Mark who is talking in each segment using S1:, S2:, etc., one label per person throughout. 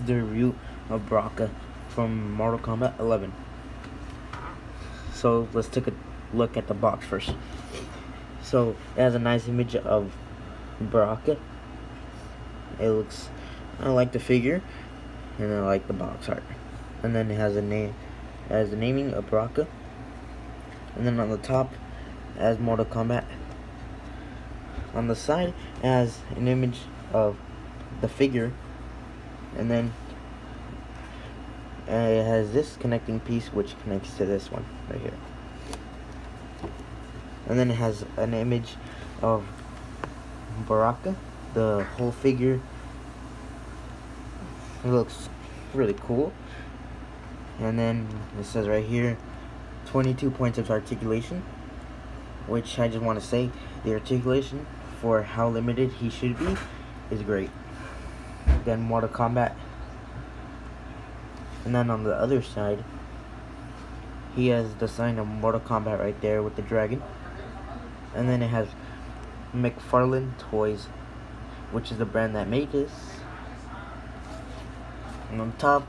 S1: is the review of Baraka from Mortal Kombat 11. So let's take a look at the box first. So it has a nice image of Baraka. It looks, I like the figure, and I like the box art. And then it has a name, the naming of Baraka. And then on the top, it has Mortal Kombat. On the side, it has an image of the figure, and then it has this connecting piece which connects to this one right here. And then it has an image of Baraka, the whole figure. It looks really cool. And then it says right here 22 points of articulation, which I just want to say the articulation for how limited he should be is great. Then Mortal Kombat. And then on the other side, he has the sign of Mortal Kombat right there with the dragon. And then it has McFarlane Toys, which is the brand that made this. And on top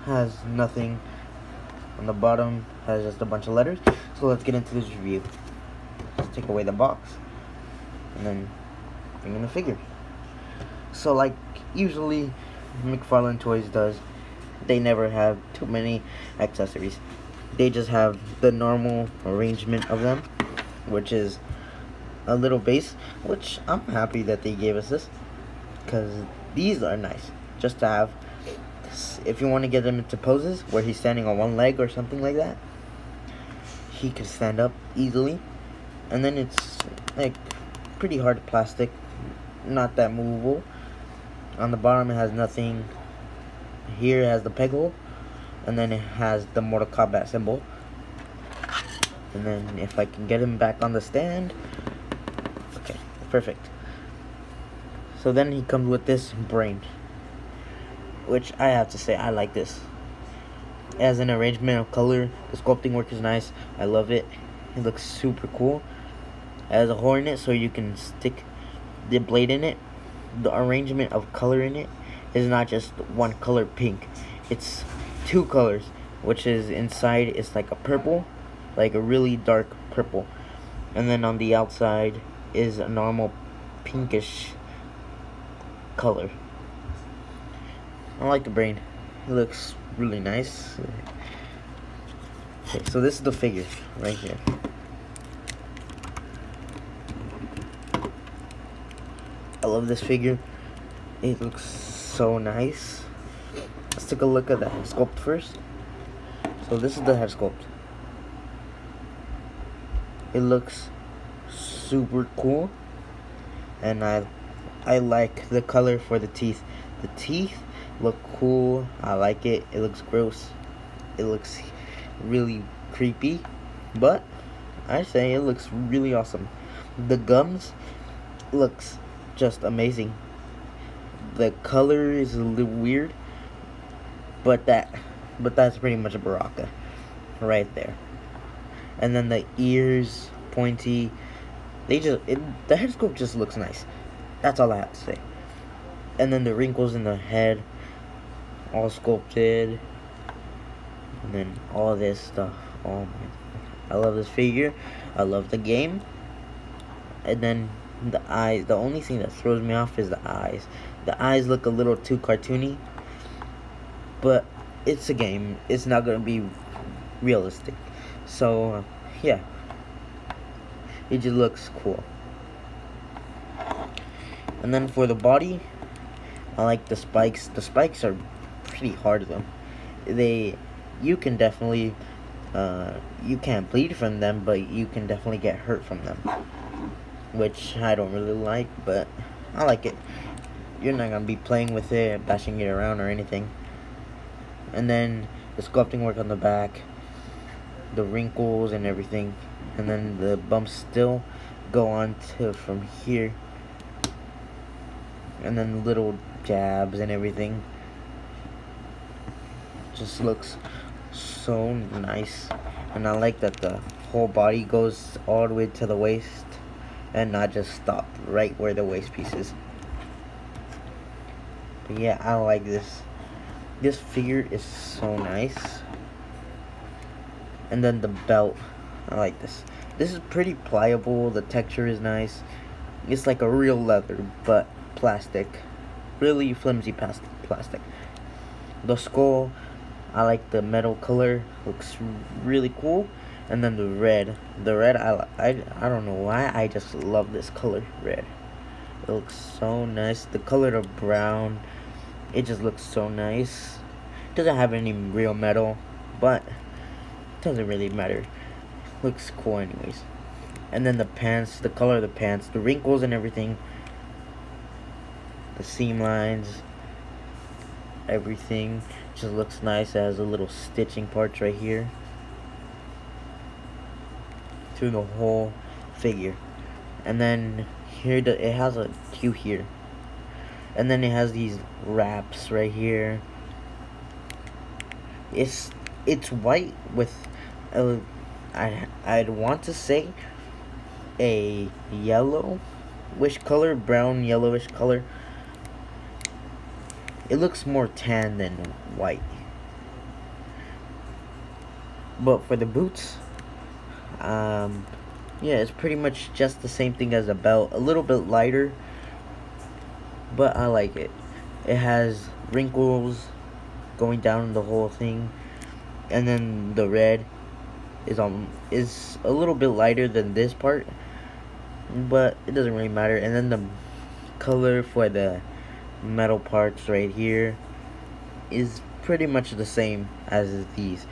S1: has nothing. On the bottom has just a bunch of letters. So let's get into this review. Let's take away the box and then bring in the figure. So like usually McFarlane Toys does, they never have too many accessories. They just have the normal arrangement of them, which is a little base, which I'm happy that they gave us this, because these are nice just to have. If you want to get them into poses where he's standing on one leg or something like that, he can stand up easily. And then it's like pretty hard plastic, not that movable. On the bottom it has nothing. Here it has the peg hole, and then it has the Mortal Kombat symbol. And then if I can get him back on the stand, okay, perfect. So then he comes with this brain, which I have to say I like this. It has an arrangement of color. The sculpting work is nice. I love it. It looks super cool. It has a hole in it so you can stick the blade in it. The arrangement of color in it is not just one color pink. It's two colors, which is inside it's like a purple, like a really dark purple. And then on the outside is a normal pinkish color. I like the brain. It looks really nice. Okay, so this is the figure right here. I love this figure. It looks so nice. Let's take a look at the head sculpt first. So this is the head sculpt. It looks super cool, and I like the color for the teeth. The teeth look cool. I like it. It looks gross. It looks really creepy, but I say it looks really awesome. The gums looks just amazing. The color is a little weird, but that's pretty much a Baraka right there. And then the ears, pointy. The head sculpt just looks nice. That's all I have to say. And then the wrinkles in the head, all sculpted. And then all this stuff. Oh my! I love this figure. I love the game. And then the eyes. The only thing that throws me off is the eyes. The eyes look a little too cartoony. But it's a game. It's not gonna be realistic. So yeah, it just looks cool. And then for the body, I like the spikes. The spikes are pretty hard though. You can definitely, you can't bleed from them, but you can definitely get hurt from them, which I don't really like, but I like it. You're not gonna be playing with it, bashing it around or anything. And then the sculpting work on the back, the wrinkles and everything, and then the bumps still go on to from here, and then little jabs and everything. Just looks so nice. And I like that the whole body goes all the way to the waist and not just stop right where the waist piece is. But yeah, I like this. This figure is so nice. And then the belt, I like this. This is pretty pliable. The texture is nice. It's like a real leather, but plastic. Really flimsy plastic. The skull, I like the metal color. Looks really cool. And then the red. The red, I don't know why. I just love this color, red. It looks so nice. The color of brown, it just looks so nice. Doesn't have any real metal, but doesn't really matter. Looks cool anyways. And then the pants, the color of the pants, the wrinkles and everything, the seam lines, everything just looks nice. It has a little stitching parts right here through the whole figure. And then here it has a queue here. And then it has these wraps right here. It's white with I'd want to say a yellowish color, brown yellowish color. It looks more tan than white. But for the boots, yeah, it's pretty much just the same thing as the belt. A little bit lighter, but I like it. It has wrinkles going down the whole thing, and then the red is a little bit lighter than this part, but it doesn't really matter. And then the color for the metal parts right here is pretty much the same as these.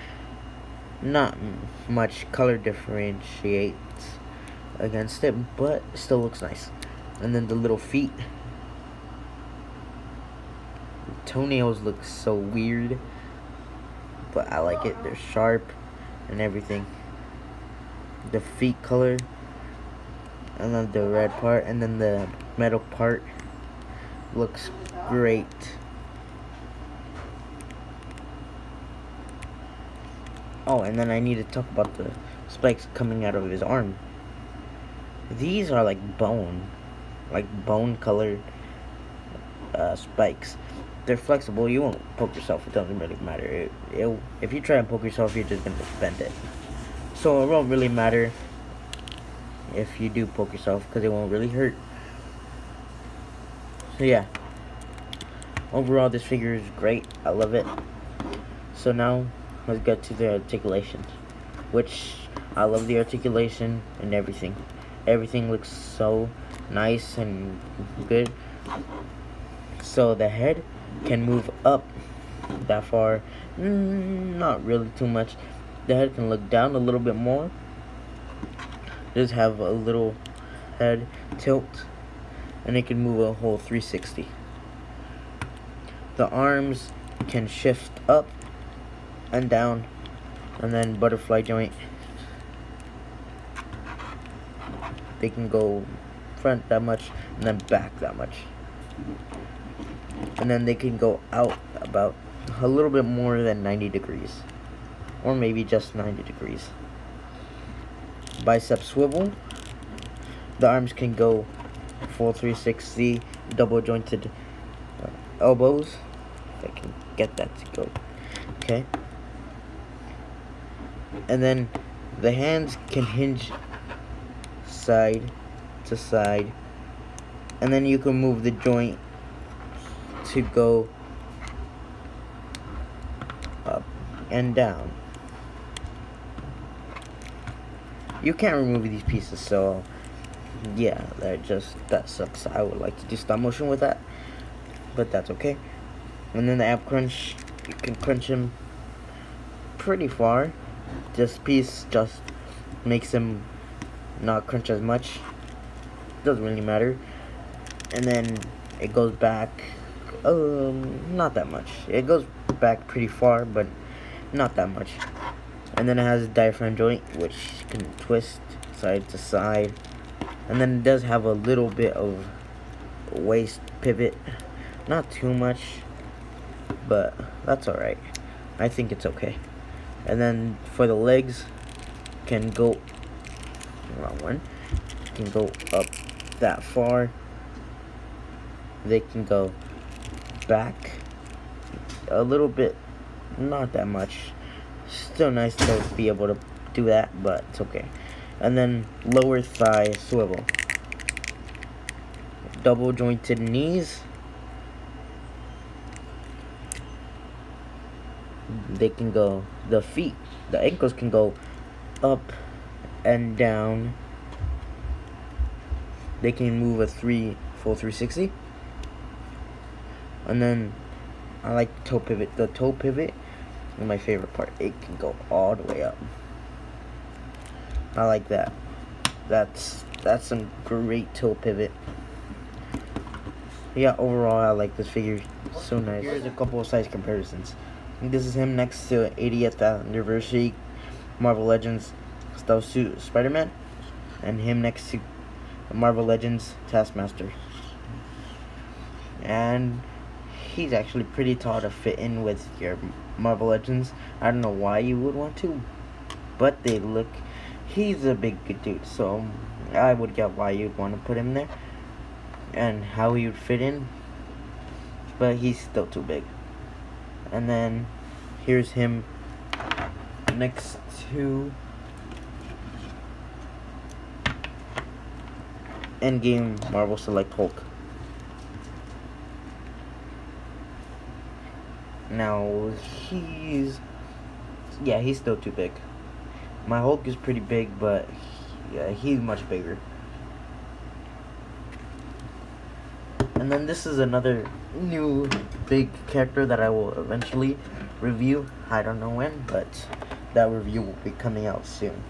S1: Not much color differentiates against it, but still looks nice. And then the little feet, toenails look so weird, but I like it. They're sharp and everything. The feet color, and then the red part, and then the metal part looks great. Oh, and then I need to talk about the spikes coming out of his arm. These are like bone colored spikes. They're flexible. You won't poke yourself. It doesn't really matter. If you try and poke yourself, you're just gonna bend it. So it won't really matter if you do poke yourself, because it won't really hurt. So yeah, overall this figure is great. I love it. So now let's get to the articulation, which I love the articulation and everything. Everything looks so nice and good. So the head can move up that far, not really too much. The head can look down a little bit more. Just have a little head tilt, and it can move a whole 360. The arms can shift up and down, and then butterfly joint. They can go front that much and then back that much, and then they can go out about a little bit more than 90 degrees, or maybe just 90 degrees. Bicep swivel. The arms can go full 360, double jointed elbows. If I can get that to go. Okay. And then the hands can hinge side to side, and then you can move the joint to go up and down. You can't remove these pieces, so yeah, that sucks. I would like to do stop motion with that, but that's okay. And then the ab crunch, you can crunch him pretty far. This piece just makes him not crunch as much. Doesn't really matter. And then it goes back, not that much. It goes back pretty far, but not that much. And then it has a diaphragm joint, which can twist side to side. And then it does have a little bit of waist pivot. Not too much, but that's alright. I think it's okay. And then for the legs, can go, wrong one, can go up that far. They can go back a little bit, not that much. Still nice to be able to do that, but it's okay. And then lower thigh swivel. Double jointed knees. They can go, the feet, the ankles can go up and down. They can move a full 360. And then I like toe pivot. The toe pivot is my favorite part. It can go all the way up. I like that. That's some great toe pivot. Yeah, overall I like this figure. So nice. Here's a couple of size comparisons. This is him next to 80th anniversary Marvel Legends Stealth Suit Spider-Man, and him next to Marvel Legends Taskmaster. And he's actually pretty tall to fit in with your Marvel Legends. I don't know why you would want to, but they look, he's a big dude, so I would get why you'd want to put him there and how he would fit in, but he's still too big. And then here's him next to Endgame Marvel Select Hulk. Now he's still too big. My Hulk is pretty big, but he's much bigger. And then this is another new big character that I will eventually review. I don't know when, but that review will be coming out soon.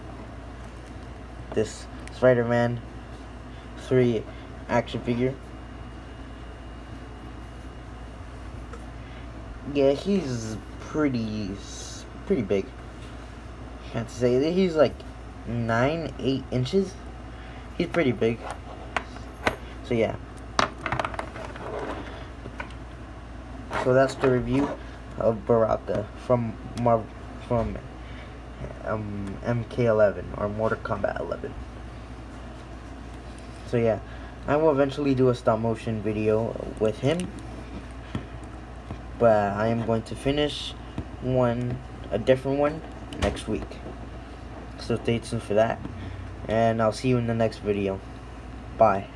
S1: This Spider-Man 3 action figure. Yeah, he's pretty big. I have to say that he's like 8 inches. He's pretty big. So yeah. So that's the review of Baraka from MK11 or Mortal Kombat 11. So yeah, I will eventually do a stop motion video with him, but I am going to finish a different one next week. So stay tuned for that, and I'll see you in the next video. Bye.